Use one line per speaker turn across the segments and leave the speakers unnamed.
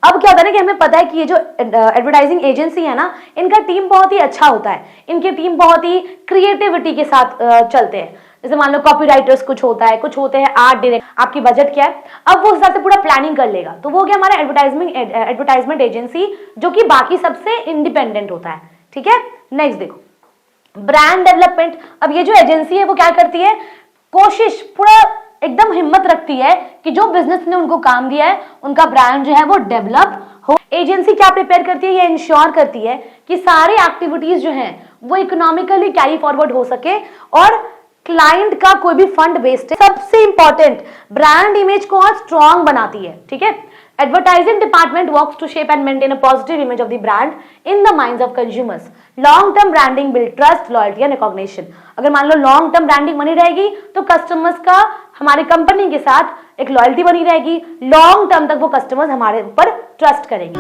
अब क्या होता है ना कि हमें पता है कि ये जो एडवर्टाइजिंग एजेंसी है ना, इनका टीम बहुत ही अच्छा होता है, इनकी टीम बहुत ही क्रिएटिविटी के साथ चलते हैं। जैसे मान लो कॉपीराइटर्स कुछ होता है, कुछ होते हैं आर्ट डायरेक्टर, आपकी बजट क्या है, अब वो हिसाब से पूरा प्लानिंग कर लेगा। तो वो क्या हमारा एडवर्टाइजमेंट एजेंसी, जो कि बाकी सबसे इंडिपेंडेंट होता है। ठीक है, नेक्स्ट देखो ब्रांड डेवलपमेंट। अब ये जो एजेंसी है वो क्या करती है, कोशिश पूरा एकदम हिम्मत रखती है कि जो बिजनेस ने उनको काम दिया है उनका ब्रांड जो है वो डेवलप हो। एजेंसी क्या प्रिपेयर करती है, ये इंश्योर करती है कि सारी एक्टिविटीज जो हैं वो इकोनॉमिकली कैरी फॉरवर्ड हो सके और क्लाइंट का कोई भी फंड वेस्ट है। सबसे इंपॉर्टेंट, ब्रांड इमेज को और स्ट्रॉन्ग बनाती है। ठीक है, advertising department works to shape and maintain a positive image of the brand in the minds of consumers. Long term branding build trust, loyalty and recognition. अगर मान लो लॉन्ग टर्म ब्रांडिंग बनी रहेगी तो कस्टमर्स का हमारी कंपनी के साथ एक लॉयल्टी बनी रहेगी, लॉन्ग टर्म तक वो कस्टमर्स हमारे ऊपर ट्रस्ट करेंगे।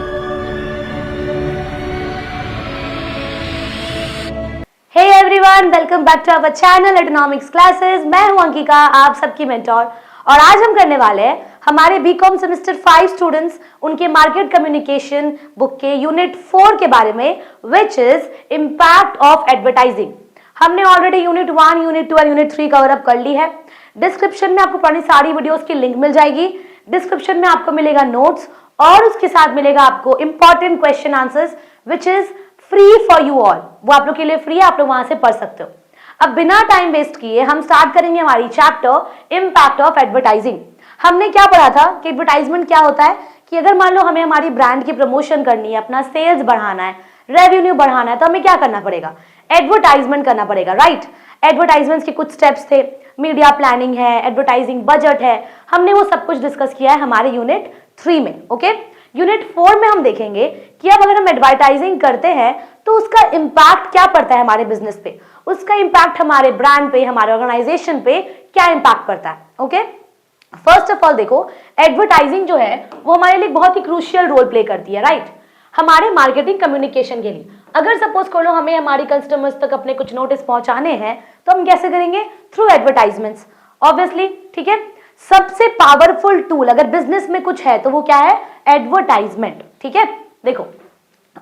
Hey everyone, welcome back to our channel economics classes. मैं हूं अंकिका, आप सबकी मेंटोर, और आज हम करने वाले हैं हमारे बीकॉम सेमेस्टर 5 स्टूडेंट्स उनके मार्केट कम्युनिकेशन बुक के यूनिट 4 के बारे में, which is impact of advertising. हमने ऑलरेडी यूनिट 1, यूनिट 2 और यूनिट 3 कवर अप कर ली है। डिस्क्रिप्शन में आपको पुरानी सारी वीडियोस की लिंक मिल जाएगी। डिस्क्रिप्शन में आपको मिलेगा नोट्स और उसके साथ मिलेगा आपको important question answers which is free for you all. वो आप लोग के लिए फ्री है, आप लोग वहां से पढ़ सकते हो। अब बिना टाइम वेस्ट किए हम स्टार्ट करेंगे हमारी चैप्टर इम्पैक्ट ऑफ एडवर्टाइजिंग। हमने क्या पढ़ा था कि एडवर्टाइजमेंट क्या होता है, कि अगर मान लो हमें हमारी ब्रांड की प्रमोशन करनी है, अपना सेल्स बढ़ाना है, रेवेन्यू बढ़ाना है, तो हमें क्या करना पड़ेगा, एडवर्टाइजमेंट करना पड़ेगा, राइट। एडवर्टाइजमेंट के कुछ स्टेप्स थे, मीडिया प्लानिंग है, एडवर्टाइजिंग बजट है, हमने वो सब कुछ डिस्कस किया है हमारे यूनिट 3 में। ओके, यूनिट 4 में हम देखेंगे कि अब अगर हम एडवर्टाइजिंग करते हैं तो उसका इंपैक्ट क्या पड़ता है हमारे बिजनेस पे, उसका इंपैक्ट हमारे ब्रांड पे, हमारे ऑर्गेनाइजेशन पे क्या इंपैक्ट पड़ता है। ओके, फर्स्ट ऑफ ऑल देखो, एडवर्टाइजिंग जो है वो हमारे लिए बहुत ही क्रूशियल रोल प्ले करती है, राइट। हमारे मार्केटिंग कम्युनिकेशन के लिए अगर सपोज कर लो हमें हमारी कस्टमर्स तक अपने कुछ नोटिस पहुंचाने हैं तो हम कैसे करेंगे, थ्रू एडवर्टाइजमेंट्स, ऑब्वियसली। ठीक है, सबसे पावरफुल टूल अगर बिजनेस में कुछ है तो वो क्या है, एडवर्टाइजमेंट। ठीक है, देखो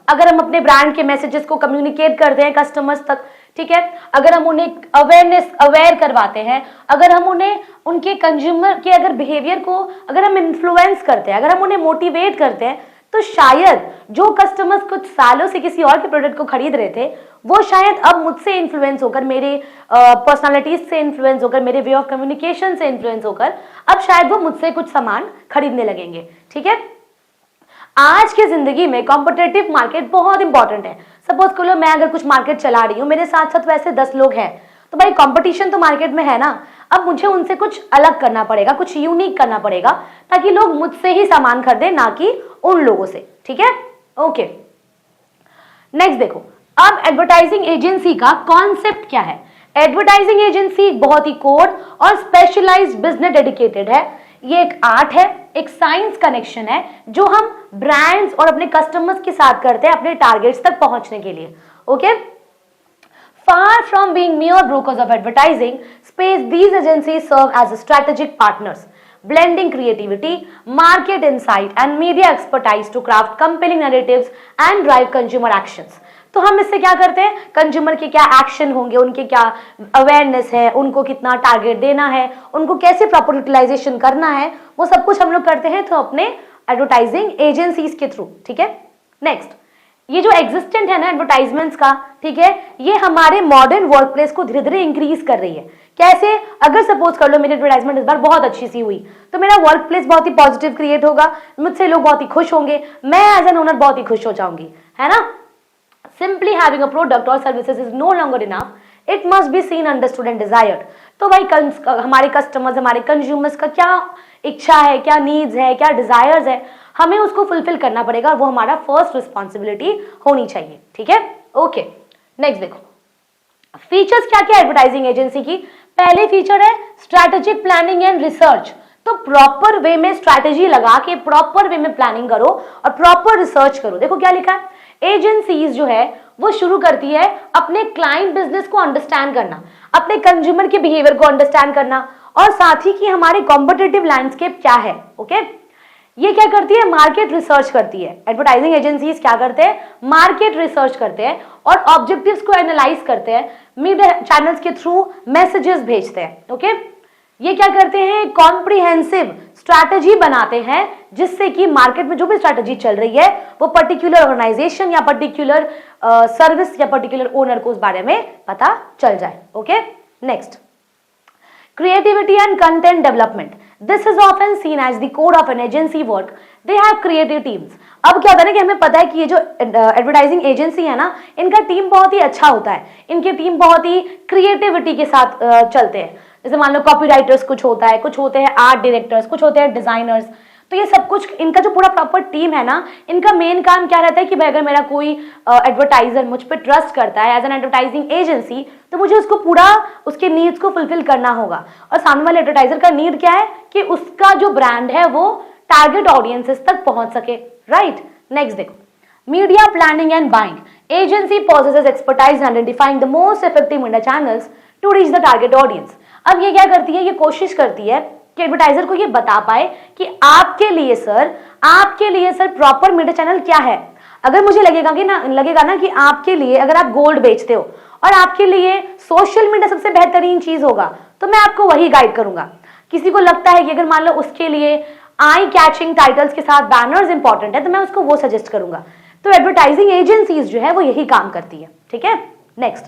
अगर हम अपने ब्रांड के मैसेजेस को कम्युनिकेट करते हैं कस्टमर्स तक, ठीक है, अगर हम उन्हें अवेयर करवाते हैं, अगर हम उन्हें उनके कंज्यूमर के अगर बिहेवियर को अगर हम इन्फ्लुएंस करते हैं, अगर हम उन्हें मोटिवेट करते हैं, तो शायद जो कस्टमर्स कुछ सालों से किसी और के प्रोडक्ट को खरीद रहे थे वो शायद अब मुझसे इन्फ्लुएंस होकर, मेरे पर्सनालिटीज से इन्फ्लुएंस होकर, मेरे वे ऑफ कम्युनिकेशन से इन्फ्लुएंस होकर अब शायद वो मुझसे कुछ सामान खरीदने लगेंगे। ठीक है, आज की जिंदगी में कॉम्पिटिटिव मार्केट बहुत इंपॉर्टेंट है। सपोज कर लो मैं अगर कुछ मार्केट चला रही हूँ, मेरे साथ साथ वैसे 10 लोग हैं, तो भाई कंपटीशन तो मार्केट में है ना। अब मुझे उनसे कुछ अलग करना पड़ेगा, कुछ यूनिक करना पड़ेगा, ताकि लोग मुझसे ही सामान खरीदें, ना कि उन लोगों से। ठीक है, ओके, नेक्स्ट देखो, अब एडवर्टाइजिंग एजेंसी का कॉन्सेप्ट क्या है। एडवर्टाइजिंग एजेंसी बहुत ही कोर और स्पेशलाइज्ड बिजनेस डेडिकेटेड है। ये एक आर्ट है, एक साइंस कनेक्शन है जो हम ब्रांड्स और अपने कस्टमर्स के साथ करते हैं अपने टारगेट्स तक पहुंचने के लिए। Okay, far from being mere brokers of advertising space, these agencies serve as strategic partners, blending creativity, market insight and media expertise to craft compelling narratives and drive consumer actions. तो हम इससे क्या करते हैं, कंज्यूमर के क्या action होंगे, उनके क्या अवेयरनेस है, उनको कितना टारगेट देना है, उनको कैसे प्रॉपर यूटिलाइजेशन करना है, वो सब कुछ हम लोग करते हैं तो अपने एडवर्टाइजिंग एजेंसीज के थ्रू। ठीक है, नेक्स्ट, ये जो एग्जिस्टेंट है ना एडवर्टाइजमेंट्स का, ठीक है, ये हमारे मॉडर्न वर्क प्लेस को धीरे धीरे इंक्रीज कर रही है। कैसे, अगर सपोज कर लो मेरी एडवर्टाइजमेंट इस बार बहुत अच्छी सी हुई तो मेरा वर्क प्लेस बहुत ही पॉजिटिव क्रिएट होगा, मुझसे लोग बहुत ही खुश होंगे, मैं एज एन ओनर बहुत ही खुश हो जाऊंगी, है ना। Simply having a product or services is no longer enough. It must be seen, understood and desired. तो भाई हमारे कस्टमर्स, हमारे कंज्यूमर्स का क्या इच्छा है, क्या नीड्स है, क्या डिजायर्स है, हमें उसको फुलफिल करना पड़ेगा और वो हमारा फर्स्ट रिस्पॉन्सिबिलिटी होनी चाहिए। ठीक है, ओके, नेक्स्ट देखो, फीचर्स क्या क्या एडवर्टाइजिंग एजेंसी की। पहले फीचर है स्ट्रैटेजिक प्लानिंग एंड रिसर्च। तो प्रॉपर वे में स्ट्रैटेजी लगा के प्रॉपर वे में प्लानिंग करो और प्रॉपर रिसर्च करो। देखो क्या लिखा है, एजेंसीज जो है वो शुरू करती है अपने क्लाइंट बिजनेस को अंडरस्टैंड करना, अपने कंज्यूमर के बिहेवियर को अंडरस्टैंड करना और साथ ही कि हमारे कॉम्पिटिटिव लैंडस्केप क्या है। ओके, ये क्या करती है, मार्केट रिसर्च करती है। एडवर्टाइजिंग एजेंसीज क्या करते हैं, मार्केट रिसर्च करते हैं और ऑब्जेक्टिव्स को एनालाइज करते हैं, मीडिया चैनल्स के थ्रू मैसेजेस भेजते हैं। ओके, ये क्या करते हैं, कॉम्प्रिहेंसिव स्ट्रैटेजी बनाते हैं जिससे कि मार्केट में जो भी स्ट्रैटेजी चल रही है वो पर्टिकुलर ऑर्गेनाइजेशन या पर्टिकुलर सर्विस या पर्टिकुलर ओनर को उस बारे में पता चल जाए। Okay, next, creativity and content development. This is often seen as the core of an agency work. They have creative teams. अब क्या होता है ना कि हमें पता है कि ये जो एडवर्टाइजिंग एजेंसी है ना, इनका टीम बहुत ही अच्छा होता है, इनके टीम बहुत ही क्रिएटिविटी के साथ चलते हैं। जैसे मान लो कॉपी राइटर्स कुछ होता है, कुछ होते हैं आर्ट डायरेक्टर्स, कुछ होते हैं डिजाइनर्स। तो ये सब कुछ इनका जो पूरा प्रॉपर टीम है ना, इनका मेन काम क्या रहता है कि भाई अगर मेरा कोई एडवर्टाइजर मुझ पर ट्रस्ट करता है एज एन एडवर्टाइजिंग एजेंसी, तो मुझे उसको पूरा उसके नीड्स को फुलफिल करना होगा। और सामने वाले एडवर्टाइजर का नीड क्या है कि उसका जो ब्रांड है वो टारगेट ऑडियंसेस तक पहुंच सके। राइट, नेक्स्ट देखो, media planning and buying. Agency possesses expertise in identifying the most effective media channels to reach the target audience. अब ये क्या करती है, ये कोशिश करती है कि एडवर्टाइजर को ये बता पाए कि आपके लिए सर प्रॉपर मीडिया चैनल क्या है। अगर मुझे लगेगा ना कि आपके लिए, अगर आप गोल्ड बेचते हो और आपके लिए सोशल मीडिया सबसे बेहतरीन चीज होगा, तो मैं आपको वही गाइड करूंगा। किसी को लगता है कि अगर मान लो उसके लिए आई कैचिंग टाइटल्स के साथ बैनर्स इंपॉर्टेंट है, तो मैं उसको वो सजेस्ट करूंगा। तो एडवर्टाइजिंग एजेंसीज जो है वो यही काम करती है। ठीक है, next,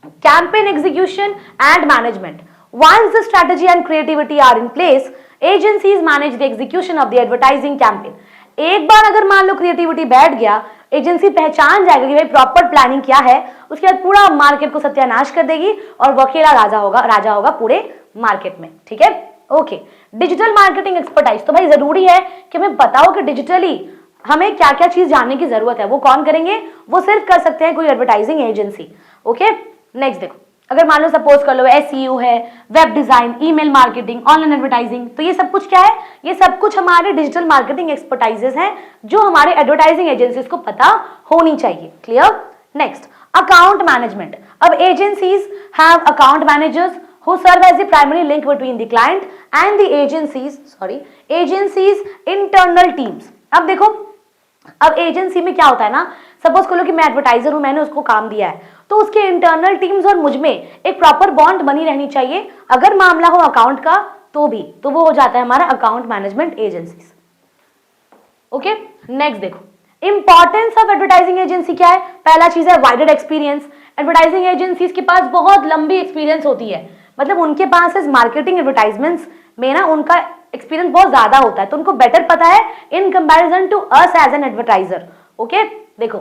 campaign execution and management. Once the strategy and creativity are in place, agencies manage the execution of the advertising campaign. एक बार अगर मान लो क्रिएटिविटी बैठ गया, एजेंसी पहचान जाएगा कि भाई प्रॉपर प्लानिंग क्या है, उसके बाद पूरा मार्केट को सत्यानाश कर देगी और वो अकेला राजा होगा पूरे मार्केट में। ठीक है, ओके। डिजिटल मार्केटिंग एक्सपर्टाइज, तो भाई जरूरी है कि हमें बताओ कि डिजिटली हमें क्या क्या चीज जानने की जरूरत है। वो कौन करेंगे, वो सिर्फ कर सकते हैं कोई एडवर्टाइजिंग एजेंसी। ओके, नेक्स्ट देखो, अगर मान लो सपोज कर लो SEO है, web design, email marketing, online advertising, तो ये सब कुछ क्या है, ये सब कुछ हमारे डिजिटल मार्केटिंग एक्सपर्टाइजेस हैं जो हमारे एडवर्टाइजिंग एजेंसीज को पता होनी चाहिए। Clear, next, account management. अब agencies have account managers who serve as the primary link between the client and the agency's internal teams. अब देखो, अब एजेंसी में क्या होता है ना, सपोज करो कि मैं एडवर्टाइजर हूं, मैंने उसको काम दिया है, तो उसके इंटरनल टीम्स और मुझ में एक प्रॉपर बॉन्ड बनी रहनी चाहिए। अगर मामला हो अकाउंट का तो वो हो जाता है हमारा account management agencies. Okay, next देखो, इंपॉर्टेंस ऑफ एडवर्टाइजिंग एजेंसी क्या है। पहला चीज है वाइडर एक्सपीरियंस। एडवर्टाइजिंग एजेंसीज के पास बहुत लंबी एक्सपीरियंस होती है, मतलब उनके पास इस मार्केटिंग एडवर्टाइजमेंट्स में ना उनका एक्सपीरियंस बहुत ज्यादा होता है, तो उनको बेटर पता है in comparison to us as an advertiser. Okay, देखो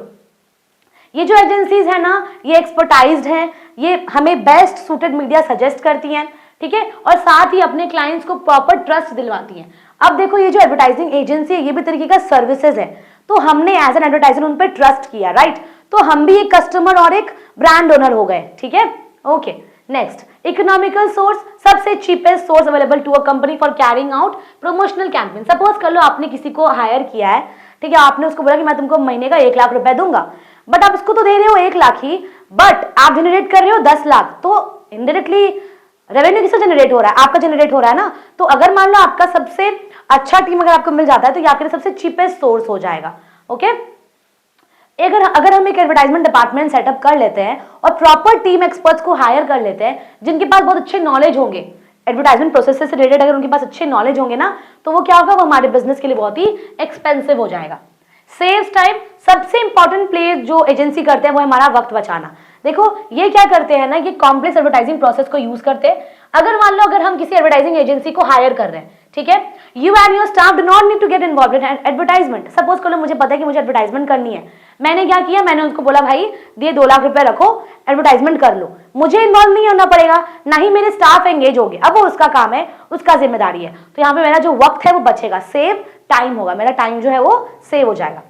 ये जो एजेंसीज है ना, ये एक्सपर्टाइज्ड हैं, ये हमें बेस्ट सूटेड मीडिया सजेस्ट करती हैं। ठीक है, और साथ ही अपने क्लाइंट्स को प्रॉपर ट्रस्ट दिलवाती हैं। अब देखो, ये जो एडवर्टाइजिंग एजेंसी है, ये भी तरीके का सर्विसेज है, तो हमने एज एन एडवर्टाइजर उन पर ट्रस्ट किया, राइट, तो हम भी एक कस्टमर और एक ब्रांड ओनर हो गए। ठीक है, ओके। नेक्स्ट, इकोनॉमिकल सोर्स, सबसे cheapest source available to a company for carrying out promotional campaign. Suppose कर लो आपने किसी को हायर किया है, ठीक है, आपने उसको बोला कि मैं तुमको महीने का 1 लाख रुपए दूंगा, बट आप उसको तो दे रहे हो 1 लाख ही, बट आप जनरेट कर रहे हो 10 लाख, तो इनडायरेक्टली रेवेन्यू किससे जनरेट हो रहा है, आपका जनरेट हो रहा है ना। तो अगर मान लो आपका सबसे अच्छा टीम अगर आपको मिल जाता है, तो ये आपके लिए सबसे चीपेस्ट सोर्स हो जाएगा। ओके, अगर हम एक एडवर्टाइजमेंट डिपार्टमेंट सेटअप कर लेते हैं और प्रॉपर टीम एक्सपर्ट्स को हायर कर लेते हैं जिनके पास बहुत अच्छे नॉलेज होंगे एडवर्टाइजमेंट प्रोसेस से रिलेटेड, अगर उनके पास अच्छे नॉलेज होंगे ना, तो वो क्या होगा, वो हमारे बिजनेस के लिए बहुत ही एक्सपेंसिव हो जाएगा। सेव्स टाइम, सबसे इंपॉर्टेंट प्ले जो एजेंसी करते हैं वो है हमारा वक्त बचाना। देखो ये क्या करते हैं ना, ये कॉम्प्लेक्स एडवर्टाइजिंग प्रोसेस को यूज करते हैं। अगर हम किसी एडवर्टाइजिंग एजेंसी को हायर कर रहे हैं, ठीक है, you and your staff do not need to get involve in advertisement. Suppose करो मुझे पता है कि मुझे एडवर्टाइजमेंट करनी है, मैंने क्या किया, मैंने उनको बोला भाई ये 2 लाख रुपए रखो, एडवर्टाइजमेंट कर लो, मुझे इन्वॉल्व नहीं होना पड़ेगा, ना ही मेरे स्टाफ एंगेज होंगे, अब वो उसका काम है, उसका जिम्मेदारी है। तो यहाँ पे मेरा जो वक्त है वो बचेगा, सेव टाइम होगा, मेरा टाइम जो है वो सेव हो जाएगा।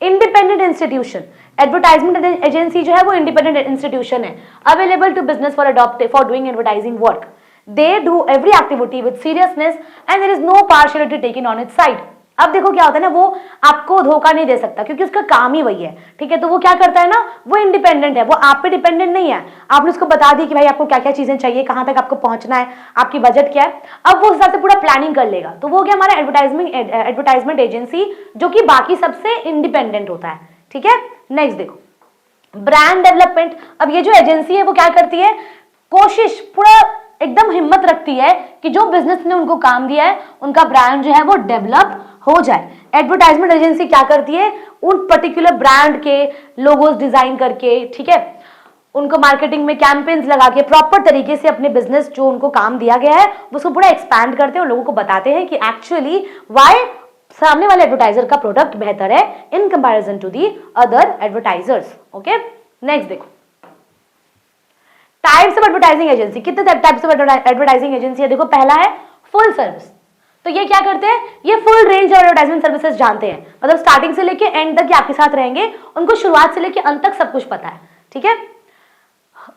इंडिपेंडेंट इंस्टीट्यूशन, एडवर्टाइजमेंट एजेंसी जो है वो इंडिपेंडेंट इंस्टीट्यूशन है, available to business for doing advertising work. They do every activity with seriousness and there is no partiality taken on its side. अब देखो क्या होता है ना, वो आपको धोखा नहीं दे सकता क्योंकि उसका काम ही वही है, ठीक है। तो वो क्या करता है ना, वो इंडिपेंडेंट है, वो आप पे डिपेंडेंट नहीं है। आपने उसको बता दी कि भाई आपको क्या क्या चीजें चाहिए, कहां तक आपको पहुंचना है, आपकी बजट क्या है, अब वो उस हिसाब से पूरा प्लानिंग कर लेगा। तो वो हो गया हमारा एडवर्टाइजमेंट एजेंसी, जो कि बाकी सबसे इंडिपेंडेंट होता है, ठीक है। नेक्स्ट देखो ब्रांड डेवलपमेंट। अब ये जो एजेंसी है वो क्या करती है, कोशिश पूरा एकदम हिम्मत रखती है कि जो बिजनेस ने उनको काम दिया है उनका ब्रांड जो है वो डेवलप हो जाए। एडवर्टाइजमेंट एजेंसी क्या करती है, उन पर्टिकुलर ब्रांड के लोगोस डिजाइन करके, ठीक है, उनको मार्केटिंग में कैंपेन्स लगा के प्रॉपर तरीके से अपने बिजनेस जो उनको काम दिया गया है उसको पूरा एक्सपैंड करते हैं और लोगों को बताते हैं कि एक्चुअली व्हाई सामने वाले एडवर्टाइजर का प्रोडक्ट बेहतर है in comparison to the other advertisers. Okay, next देखो टाइप्स ऑफ एडवर्टाइजिंग एजेंसी। कितने टाइप्स ऑफ एडवर्टाइजिंग एजेंसी है, देखो पहला है फुल सर्विस। तो ये क्या करते हैं, ये full range of advertisement services जानते हैं, मतलब स्टार्टिंग से लेके एंड तक आपके साथ रहेंगे, उनको शुरुआत से लेके अंत तक सब कुछ पता है, ठीक है।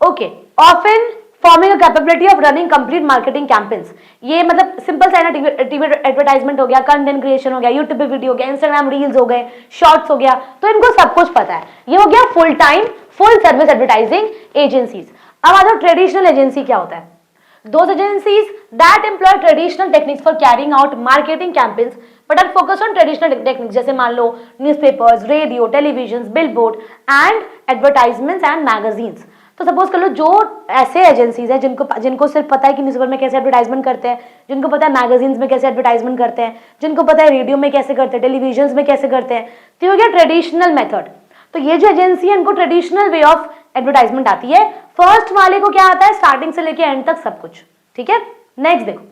Okay, often forming a capability of running complete marketing campaigns. ये मतलब सिंपल सा टीवी एडवर्टाइजमेंट हो गया, कंटेंट क्रिएशन हो गया, यूट्यूब पे वीडियो हो गया, इंस्टाग्राम रील्स हो गए, शॉर्ट्स हो गया, तो इनको सब कुछ पता है। ये हो गया full time full service advertising agencies. अब आ जाओ ट्रेडिशनल एजेंसी क्या होता है। Those agencies that employ traditional techniques for carrying out marketing campaigns but are focused on traditional techniques, जैसे मान लो newspapers, radio, television, billboard and advertisements and magazines. तो suppose कर लो जो ऐसे एजेंसीज हैं जिनको सिर्फ पता है कि न्यूज़पेपर में कैसे एडवर्टाइजमेंट करते हैं, जिनको पता है मैगजीन्स में कैसे एडवर्टाइजमेंट करते हैं, जिनको पता है रेडियो में कैसे करते हैं, टेलीविजन में कैसे करते हैं, तो ये हो गया ट्रेडिशनल मेथड। तो ये जो एजेंसी है इनको ट्रेडिशनल वे ऑफ एडवर्टाइजमेंट आती है। फर्स्ट वाले को क्या आता है, स्टार्टिंग से लेके एंड तक सब कुछ, ठीक है। नेक्स्ट देखो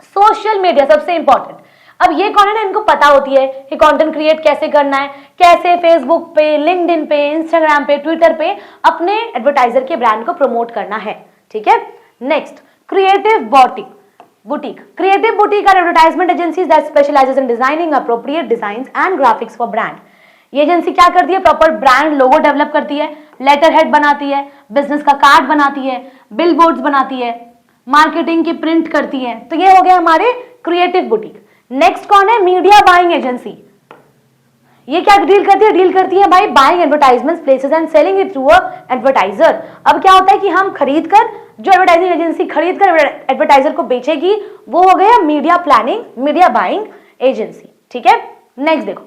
सोशल मीडिया, सबसे इंपॉर्टेंट। अब ये कौन है ना, इनको पता होती है कि कंटेंट क्रिएट कैसे करना है, कैसे फेसबुक पे, लिंक्डइन पे, इंस्टाग्राम पे, ट्विटर पे अपने एडवर्टाइजर के ब्रांड को प्रमोट करना है, ठीक है। Next creative boutique. Creative boutique are advertisement agencies that specializes in designing appropriate designs and graphics for brand. ये एजेंसी क्या करती है, प्रॉपर ब्रांड लोगो डेवलप करती है, लेटर हेड बनाती है, बिजनेस का कार्ड बनाती है, बिल बोर्ड्स बनाती है, मार्केटिंग की प्रिंट करती है। तो ये हो गया हमारे क्रिएटिव बुटीक। नेक्स्ट कौन है, मीडिया बाइंग एजेंसी। ये क्या डील करती है भाई, buying advertisement places and selling it through a advertiser. अब क्या होता है कि हम खरीद कर, जो एडवर्टाइजिंग एजेंसी खरीद कर एडवर्टाइजर को बेचेगी, वो हो गया media planning, media buying agency, ठीक है। नेक्स्ट देखो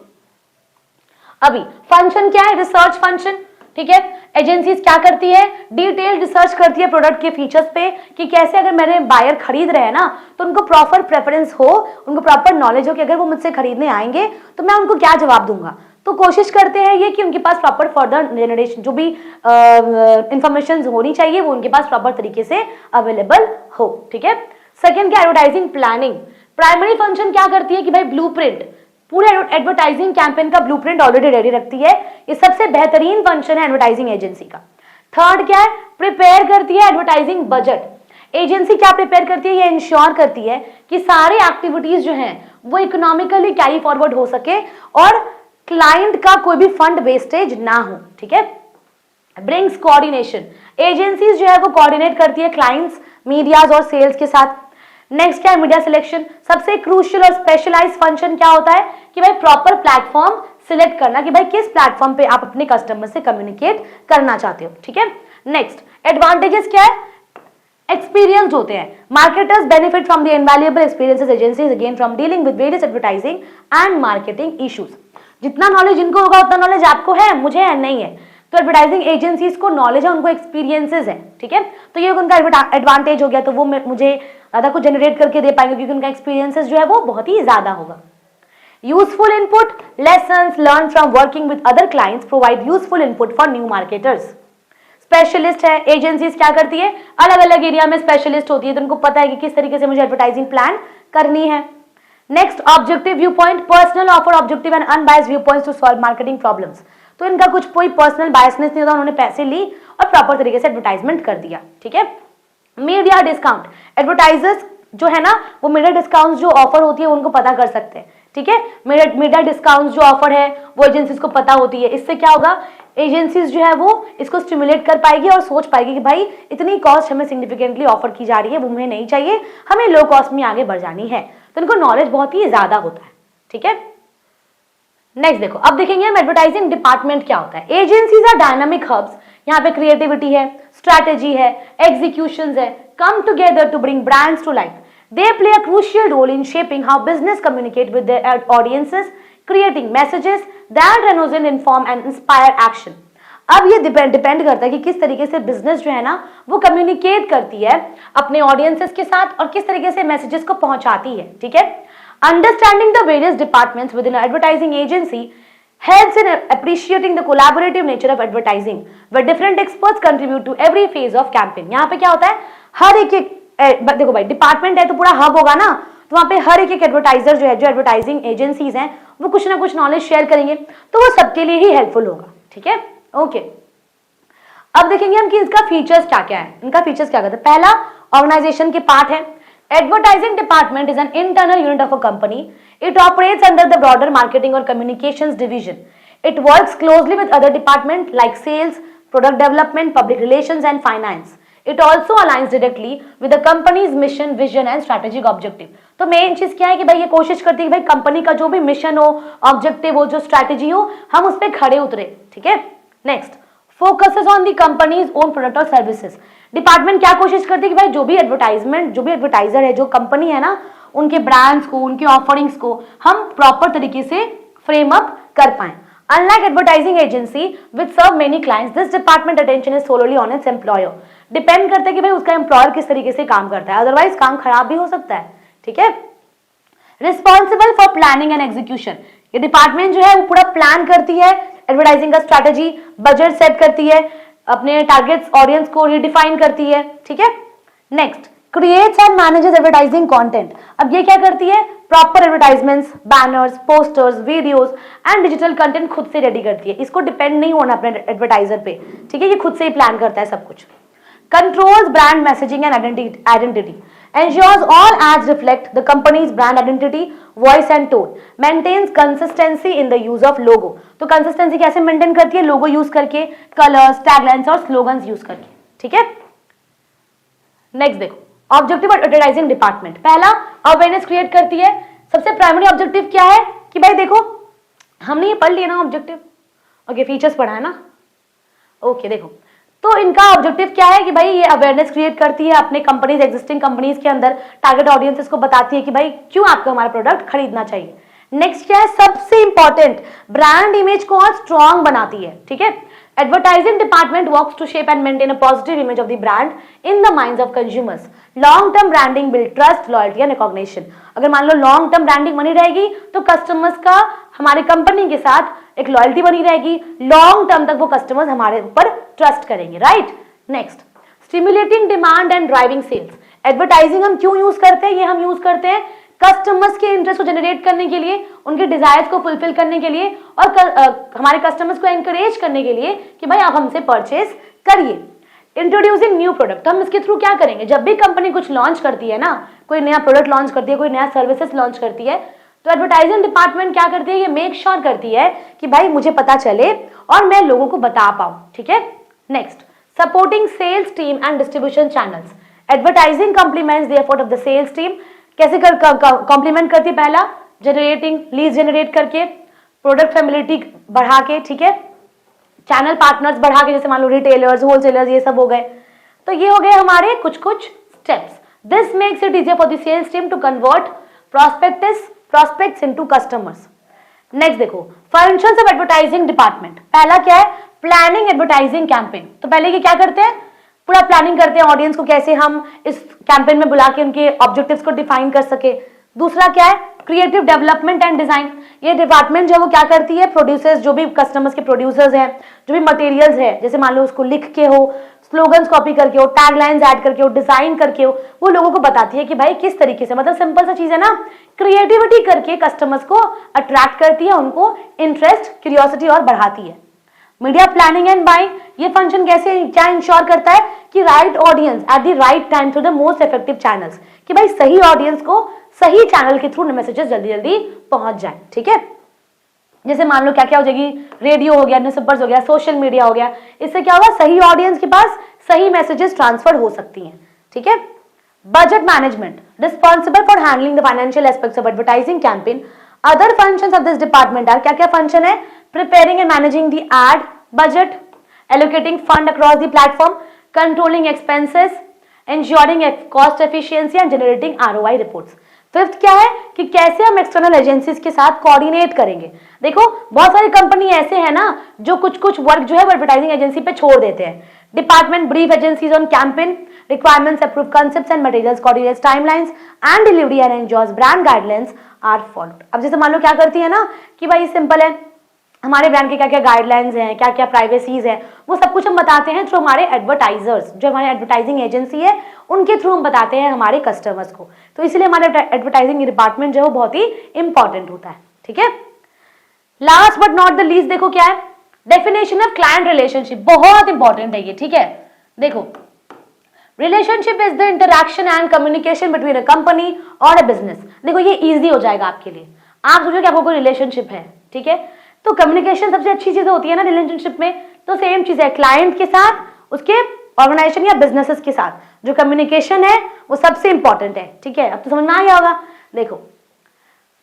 अभी फंक्शन क्या है, रिसर्च फंक्शन, ठीक है। एजेंसीज क्या करती है, डिटेल रिसर्च करती है प्रोडक्ट के फीचर्स पे कि कैसे अगर मेरे बायर खरीद रहे हैं ना तो उनको प्रॉपर प्रेफरेंस हो, उनको प्रॉपर नॉलेज हो कि अगर वो मुझसे खरीदने आएंगे तो मैं उनको क्या जवाब दूंगा। तो कोशिश करते हैं ये कि उनके पास प्रॉपर फर्दर जनरेशन जो भी इंफॉर्मेशन होनी चाहिए वो उनके पास प्रॉपर तरीके से अवेलेबल हो, ठीक है। सेकेंड क्या, एडवर्टाइजिंग प्लानिंग। प्राइमरी फंक्शन क्या करती है कि भाई ब्लूप्रिंट, पूरे एडवर्टाइजिंग कैंपेन का ब्लूप्रिंट ऑलरेडी रेडी रखती है। ये सबसे बेहतरीन फंक्शन है एडवर्टाइजिंग एजेंसी का। थर्ड क्या है, प्रिपेयर करती है एडवर्टाइजिंग बजट। एजेंसी क्या प्रिपेयर करती है, ये इंश्योर करती है कि सारे एक्टिविटीज जो हैं वो इकोनॉमिकली कैरी फॉरवर्ड हो सके और क्लाइंट का कोई भी फंड वेस्टेज ना हो, ठीक है। ब्रिंग्स कोऑर्डिनेशन, एजेंसीज जो है वो कोऑर्डिनेट करती है क्लाइंट्स, मीडियाज और सेल्स के साथ। नेक्स्ट क्या है, मीडिया सिलेक्शन। सबसे क्रूशियल और स्पेशलाइज्ड फंक्शन क्या होता है कि भाई प्रॉपर प्लेटफॉर्म सिलेक्ट करना कि भाई किस प्लेटफॉर्म पे आप अपने कस्टमर से कम्युनिकेट करना चाहते हो, ठीक है। नेक्स्ट एडवांटेजेस क्या है, एक्सपीरियंस होते हैं। Marketers benefit from the invaluable experiences agencies again from dealing with various advertising and marketing issues. जितना नॉलेज इनको होगा उतना नॉलेज आपको है, मुझे है नहीं है। तो एडवर्टाइजिंग एजेंसीज को नॉलेज है, उनको एक्सपीरियंसेस है, ठीक है। तो ये उनका एडवांटेज हो गया, तो वो मुझे ज्यादा कुछ जनरेट करके दे पाएंगे क्योंकि उनका एक्सपीरियंसेस जो है वो बहुत ही ज्यादा होगा। Useful input, lessons learn from working with other clients provide useful input for new marketers. Specialist है, एजेंसीज क्या करती है, अलग अलग एरिया में स्पेशलिस्ट होती है, तो उनको पता है कि किस तरीके से मुझे एडवर्टाइजिंग प्लान करनी है। Next objective view point, personal offer objective and unbiased view points to solve marketing problems. तो इनका कुछ कोई पर्सनल बायसनेस नहीं होता, उन्होंने पैसे ली और प्रॉपर तरीके से एडवर्टाइजमेंट कर दिया, ठीक है। मीडिया डिस्काउंट, एडवर्टाइजर्स जो है ना वो मीडिया डिस्काउंट जो ऑफर होती है उनको पता कर सकते हैं, ठीक है। मीडिया डिस्काउंट जो ऑफर है वो एजेंसीज को पता होती है। इससे क्या होगा, एजेंसीज जो है वो इसको स्टिमुलेट कर पाएगी और सोच पाएगी कि भाई इतनी कॉस्ट हमें सिग्निफिकेंटली ऑफर की जा रही है, वो हमें नहीं चाहिए, हमें लो कॉस्ट में आगे बढ़ जानी है। तो इनको नॉलेज बहुत ही ज्यादा होता है, ठीक है। नेक्स्ट देखो, अब देखेंगे हम एडवर्टाइजिंग डिपार्टमेंट क्या होता है। एजेंसीज आर डायनामिक हब्स, यहाँ पे क्रिएटिविटी है, स्ट्रैटेजी है, एग्जीक्यूशंस है, come together to bring brands to life. They play a crucial role in shaping how business communicate with their audiences, creating messages that resonate, inform and inspire action. अब ये depend करता है कि किस तरीके से बिजनेस जो है ना वो कम्युनिकेट करती है अपने ऑडियंसेस के साथ और किस तरीके से मैसेजेस को पहुंचाती है, ठीक है। Understanding the various departments with in advertising agency helps in appreciating the collaborative nature of advertising, where different experts contribute to every phase of campaign. यहाँ पे क्या होता है, हर एक देखो भाई डिपार्टमेंट है तो पूरा हब होगा ना, तो वहाँ पे हर एक एडवर्टाइजर जो है, जो एडवर्टाइजिंग एजेंसीज हैं, वो कुछ ना कुछ नॉलेज शेयर करेंगे, तो वो सबके लिए ही हेल्पफुल होगा, ठीक है। ओके, अब देखेंगे हम कि इसका फीचर्स क्या क्या है। इनका फीचर्स क्या कहते हैं। पहला, ऑर्गेनाइजेशन के पार्ट है। Advertising department is an internal unit of a company. It operates under the broader marketing or communications division. It works closely with other departments like sales, product development, public relations and finance. It also aligns directly with the company's mission, vision and strategic objective. तो main चीज क्या है कि भाई ये कोशिश करती है कि भाई कंपनी का जो भी मिशन हो, ऑब्जेक्टिव हो, जो स्ट्रैटेजी हो, हम उस पर खड़े उतरे, ठीक है। Next, focuses on the companies own product और सर्विसेज। डिपार्टमेंट क्या कोशिश करती है कि भाई जो भी एडवर्टाइजर है, जो कंपनी है ना, उनके ब्रांड्स को, उनके ऑफरिंग्स को हम प्रॉपर तरीके से फ्रेम अप कर पाए। Unlike advertising agency with serve many clients, this department attention is solely on its employer. Depend करता है कि भाई उसका एम्प्लॉयर किस तरीके से काम करता है, अदरवाइज काम खराब भी हो सकता है, ठीक है। Responsible for planning and execution, ये डिपार्टमेंट जो है वो पूरा प्लान करती है एडवर्टाइजिंग का स्ट्रैटेजी, बजट सेट करती है, अपने टारगेट्स ऑडियंस को रिडिफाइन करती है, ठीक है। Next, creates and manages advertising content. अब ये क्या करती है, proper advertisements, banners, posters, videos and digital content खुद से रेडी करती है। इसको डिपेंड नहीं होना अपने एडवर्टाइजर पे, ठीक है, ये खुद से ही प्लान करता है सब कुछ। Controls brand messaging and identity, ensures all ads reflect the company's brand identity, voice and tone, maintains consistency in the use of logo। तो कंसिस्टेंसी कैसे मेंटेन करती है, लोगो यूज करके, कलर्स, टैगलाइंस और स्लोगन्स यूज करके, ठीक है। Next देखो, ऑब्जेक्टिव एडवर्टाइजिंग डिपार्टमेंट। पहला, अवेयरनेस क्रिएट करती है। सबसे प्राइमरी ऑब्जेक्टिव क्या है कि भाई देखो, हमने ये पढ़ लिया ना ऑब्जेक्टिव, ओके, फीचर्स पढ़ा है ना, ओके। देखो तो इनका ऑब्जेक्टिव क्या है कि भाई ये अवेयरनेस क्रिएट करती है अपने कंपनीज, एग्जिस्टिंग कंपनीज के अंदर, टारगेट ऑडियंसेस को बताती है कि भाई क्यों आपको हमारा प्रोडक्ट खरीदना चाहिए। नेक्स्ट क्या है, सबसे इंपॉर्टेंट, ब्रांड इमेज को और स्ट्रॉन्ग बनाती है, ठीक है। Advertising department works to shape and maintain a positive image of the brand in the minds of consumers. Long term branding build trust, loyalty and recognition. अगर मान लो लॉन्ग टर्म ब्रांडिंग बनी रहेगी तो कस्टमर्स का हमारे कंपनी के साथ एक लॉयल्टी बनी रहेगी, लॉन्ग टर्म तक वो कस्टमर्स हमारे ऊपर ट्रस्ट करेंगे, right. Next, stimulating demand and driving sales. Advertising हम क्यों यूज करते हैं, ये हम यूज करते हैं कस्टमर्स के इंटरेस्ट को जनरेट करने के लिए, उनके डिजायर्स को फुलफिल करने के लिए और हमारे कस्टमर्स को एनकरेज करने के लिए कि भाई आप हमसे परचेज करिए। इंट्रोड्यूसिंग न्यू प्रोडक्ट, हम इसके थ्रू क्या करेंगे, जब भी कंपनी कुछ लॉन्च करती है ना, कोई नया प्रोडक्ट लॉन्च करती है, कोई नया सर्विसेज लॉन्च करती है, तो एडवर्टाइजिंग डिपार्टमेंट क्या करती है, ये मेक श्योर करती है कि भाई मुझे पता चले और मैं लोगों को बता पाऊं, ठीक है। Next, supporting sales team and distribution channels. Advertising complements the effort of the sales team. कैसे कॉम्प्लीमेंट करती है, पहला जनरेटिंग लीड जनरेट करके, प्रोडक्ट फैमिलिटी बढ़ा के, ठीक है, चैनल पार्टनर्स बढ़ा के, जैसे मान लो रिटेलर्स, होलसेलर्स, ये सब हो गए। तो ये हो गए हमारे कुछ कुछ steps. This makes it easier for the sales team to convert prospects into customers। Next देखो, फंक्शंस ऑफ एडवर्टाइजिंग डिपार्टमेंट। पहला क्या है, प्लानिंग एडवर्टाइजिंग कैंपेन। तो पहले ये क्या करते हैं, पूरा प्लानिंग करते हैं ऑडियंस को कैसे हम इस कैंपेन में बुला के उनके ऑब्जेक्टिव्स को डिफाइन कर सके। दूसरा क्या है, क्रिएटिव डेवलपमेंट एंड डिजाइन। ये डिपार्टमेंट जो है वो क्या करती है, प्रोड्यूसर्स, जो भी कस्टमर्स के प्रोड्यूसर्स हैं, जो भी मटेरियल्स है, जैसे मान लो उसको लिख के हो, स्लोगन्स कॉपी करके हो, टैगलाइंस ऐड करके हो, डिजाइन करके हो, वो लोगों को बताती है कि भाई किस तरीके से, मतलब सिंपल सा चीज है ना, क्रिएटिविटी करके कस्टमर्स को अट्रैक्ट करती है, उनको इंटरेस्ट, क्यूरियोसिटी और बढ़ाती है। मीडिया प्लानिंग एंड बाइंग, ये फंक्शन कैसे क्या इंश्योर करता है कि right audience at the right time through the most effective channels, कि भाई सही ऑडियंस को सही चैनल के थ्रू मैसेजेस जल्दी जल्दी पहुंच जाए, ठीक है। जैसे मान लो क्या क्या हो जाएगी, रेडियो हो गया, न्यूज़पेपर्स हो गया, सोशल मीडिया हो गया, इससे क्या होगा, सही ऑडियंस के पास सही मैसेजेस ट्रांसफर हो सकती हैं, ठीक है। Budget management, responsible for handling the financial aspects of advertising campaign. Other functions of this department are, क्या क्या फंक्शन है? Preparing and managing the ad budget, allocating fund across the platform, controlling expenses, ensuring cost efficiency and generating ROI reports। Fifth क्या है कि कैसे हम external agencies के साथ कोऑर्डिनेट करेंगे। देखो बहुत सारी कंपनी ऐसे है ना जो कुछ वर्क जो है वो एडवर्टाइजिंग एजेंसी पे छोड़ देते हैं। Department brief agencies on campaign requirements, approve concepts and materials, coordinates timelines and delivery and ensures brand guidelines are followed. अब जैसे मान लो क्या करती है ना कि भाई सिंपल है, हमारे ब्रांड के क्या क्या गाइडलाइंस हैं, क्या क्या प्राइवेसीज हैं, वो सब कुछ हम बताते हैं थ्रू हमारे एडवर्टाइजर्स, जो हमारे एडवर्टाइजिंग एजेंसी है उनके थ्रू हम बताते हैं हमारे कस्टमर्स को। तो इसलिए हमारे एडवर्टाइजिंग डिपार्टमेंट जो है वो बहुत ही इंपॉर्टेंट होता है। ठीक है, last but not the least देखो क्या है, डेफिनेशन ऑफ क्लाइंट रिलेशनशिप, बहुत इंपॉर्टेंट है ये। ठीक है, देखो relationship is the interaction and communication between a company और अ बिजनेस। देखो ये इजी हो जाएगा आपके लिए। आप सोचो कि आपको कोई रिलेशनशिप है, ठीक है, तो कम्युनिकेशन सबसे अच्छी चीज होती है ना रिलेशनशिप में। तो सेम चीज है क्लाइंट के साथ, उसके ऑर्गेनाइजेशन या बिजनेसेस के साथ जो कम्युनिकेशन है वो सबसे इंपॉर्टेंट है। ठीक है, अब तो समझ में आ गया होगा। देखो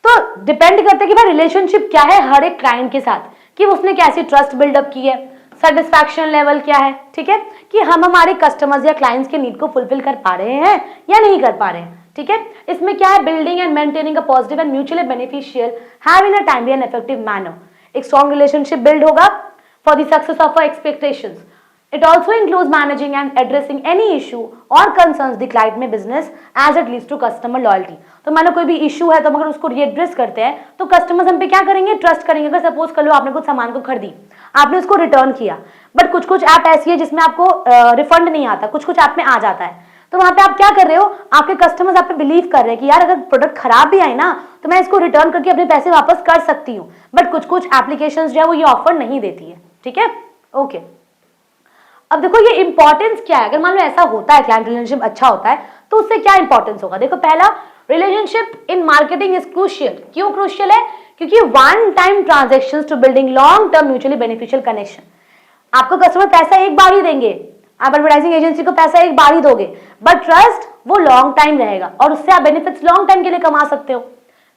तो डिपेंड करता है कि भाई रिलेशनशिप क्या है हर एक क्लाइंट के साथ, कि उसने कैसी ट्रस्ट बिल्डअप की है, सेटिस्फैक्शन लेवल क्या है। ठीक है, कि हम हमारे कस्टमर्स या क्लाइंट्स के नीड को फुलफिल कर पा रहे हैं या नहीं कर पा रहे हैं। ठीक है, इसमें क्या है, building and maintaining a positive and mutually beneficial have in a timely and effective manner. एक स्ट्रॉन्ग रिलेशनशिप बिल्ड होगा for the success of our expectations. It also includes managing and addressing any issue or concerns the client में business as it leads to customer loyalty। तो मान लो कोई भी issue है तो अगर उसको readdress करते हैं तो कस्टमर्स हम पे क्या करेंगे, ट्रस्ट करेंगे। अगर सपोज कर लो आपने कुछ सामान को खरीदी, आपने उसको रिटर्न किया, बट कुछ कुछ ऐप ऐसी है जिसमें आपको रिफंड नहीं आता, कुछ कुछ ऐप में आ जाता है, तो वहां पे आप क्या कर रहे हो, आपके कस्टमर्स आप पे बिलीव कर रहे हैं कि यार अगर प्रोडक्ट खराब भी आए ना तो मैं इसको रिटर्न करके अपने पैसे वापस कर सकती हूँ। बट कुछ कुछ एप्लीकेशंस जो है वो ये ऑफर नहीं देती है। ठीक है, ओके। अब देखो ये इंपॉर्टेंस क्या है, अगर मान लो ऐसा होता है क्लाइंट रिलेशनशिप अच्छा होता है तो उससे क्या इंपॉर्टेंस होगा। देखो पहला, relationship in marketing is crucial. क्यों क्रूशियल है? क्योंकि one time transactions to building long term mutually beneficial connection. आपको कस्टमर पैसा एक बार ही देंगे, आप एडवर्टाइजिंग एजेंसी को पैसा एक बार ही दोगे, बट ट्रस्ट वो लॉन्ग टाइम रहेगा और उससे आप बेनिफिट्स लॉन्ग टाइम के लिए कमा सकते हो।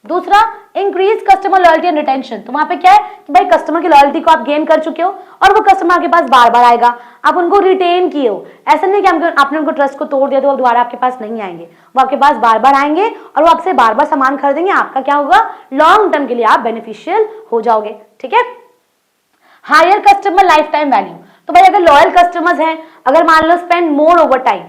दूसरा, increase customer loyalty and retention. तो वहां पे क्या है कि भाई कस्टमर की लॉयल्टी को आप गेन कर चुके हो और वो कस्टमर आपके पास बार बार आएगा, आप उनको रिटेन किए हो। ऐसा नहीं कि आपने उनको ट्रस्ट को तोड़ दिया तो वो दोबारा आपके पास नहीं आएंगे, वो आपके पास बार बार आएंगे और वो आपसे बार बार सामान खरीदेंगे। आपका क्या होगा, लॉन्ग टर्म के लिए आप बेनिफिशियल हो जाओगे। ठीक है, higher customer life time value. तो भाई अगर लॉयल कस्टमर्स हैं, अगर मान लो spend more over time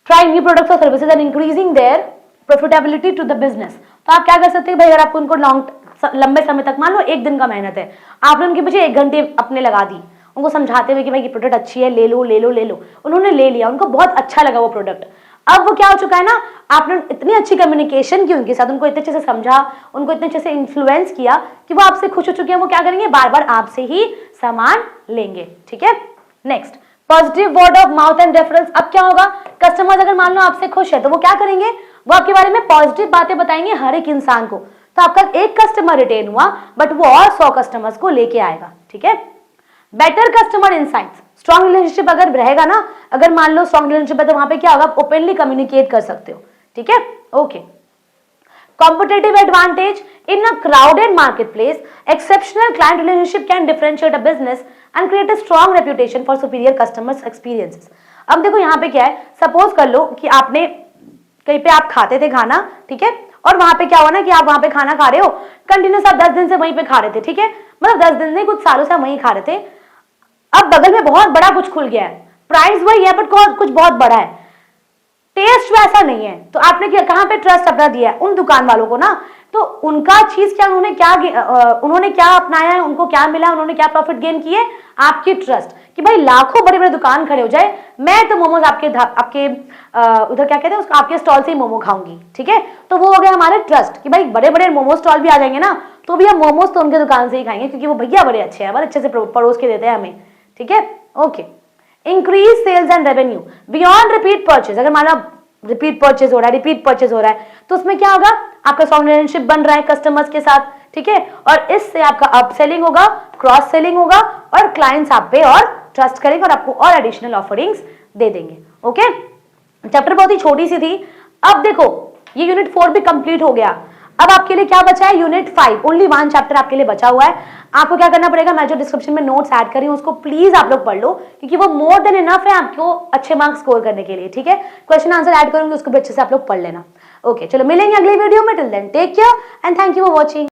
trying new products और services and increasing their profitability to the business, तो आप क्या कर सकते हैं भाई, अगर आपको उनको लंबे समय तक, मान लो एक दिन का मेहनत है, आपने उनके पीछे 1 घंटे अपने लगा दी उनको समझाते हुए कि भाई ये प्रोडक्ट अच्छी है, ले लो ले लो ले लो, उन्होंने ले लिया, उनको बहुत अच्छा लगा वो प्रोडक्ट। अब वो क्या हो चुका है ना, आपने इतनी अच्छी कम्युनिकेशन की उनके साथ, उनको इतने अच्छे से समझा, उनको इतने अच्छे से इन्फ्लुएंस किया कि वो आपसे खुश हो चुके हैं। वो क्या करेंगे, बार बार आपसे ही सामान लेंगे। ठीक है, next, positive word of mouth and reference. अब क्या होगा, कस्टमर्स अगर मान लो आपसे खुश है तो वो क्या करेंगे, वो आपके बारे में पॉजिटिव बातें बताएंगे हर एक इंसान को। तो आपका एक कस्टमर रिटेन हुआ बट वो और 100 कस्टमर्स को लेके आएगा। ठीक है, better customer insights. Strong relationship अगर रहेगा ना, अगर मान लो स्ट्रॉन्ग रिलेशनशिप है तो वहां पे क्या होगा, आप ओपनली कम्युनिकेट कर सकते हो। ठीक है, okay. Competitive advantage in a crowded marketplace, exceptional client relationship can differentiate a business and create a strong reputation for superior customers experiences। अब देखो यहाँ पे क्या है, सपोज कर लो कि आपने कहीं पे आप खाते थे खाना, ठीक है, और वहां पे क्या हुआ ना कि आप वहां पे खाना खा रहे हो, कंटिन्यूस आप 10 दिन से वहीं पे खा रहे थे। ठीक है, मतलब 10 दिन नहीं, कुछ सालों से वहीं खा रहे थे। अब बगल में बहुत बड़ा कुछ खुल गया है, प्राइस वही है बट कुछ बहुत बड़ा है, टेस्ट वैसा नहीं है, तो आपने कहां पे ट्रस्ट अपना दिया है, उन दुकान वालों को ना। तो उनका चीज क्या, उन्होंने क्या अपनाया है, उनको क्या मिला, उन्होंने क्या प्रॉफिट गेन किए, आपकी ट्रस्ट। कि भाई लाखों बड़े बड़े दुकान खड़े हो जाए, मैं तो मोमोज आपके उधर क्या कहते हैं उसको, आपके स्टॉल से ही मोमो खाऊंगी। ठीक है, तो वो हो गया हमारे ट्रस्ट कि भाई बड़े बड़े मोमो स्टॉल भी आ जाएंगे ना तो भी हम मोमोज तो उनके दुकान से ही खाएंगे क्योंकि वो भैया बड़े अच्छे हैं, बड़े अच्छे से परोस के देते हैं हमें। ठीक है, okay. Increase sales and revenue beyond repeat purchase. अगर मान लो रिपीट परचेज हो रहा है तो उसमें क्या होगा, आपका स्ट्रॉन्ग रिलेशनशिप बन रहा है कस्टमर्स के साथ। ठीक है, और इससे आपका अपसेलिंग होगा, क्रॉस सेलिंग होगा और क्लाइंट्स आप पे और ट्रस्ट करेंगे और आपको और एडिशनल ऑफरिंग्स दे देंगे। ओके, चैप्टर बहुत ही छोटी सी थी। अब देखो ये यूनिट 4 भी कंप्लीट हो गया। अब आपके लिए क्या बचा है, यूनिट 5, ओनली 1 चैप्टर आपके लिए बचा हुआ है। आपको क्या करना पड़ेगा, मैं जो डिस्क्रिप्शन में नोट्स ऐड कर रही हूँ उसको प्लीज आप लोग पढ़ लो, क्योंकि वो मोर देन इनफ है आपको अच्छे मार्क्स स्कोर करने के लिए, ठीक है। क्वेश्चन आंसर ऐड करूंगी, उसको भी अच्छे से आप लोग पढ़ लेना। ओके, चलो मिलेंगे अगली वीडियो में। Till then take care and thank you for watching.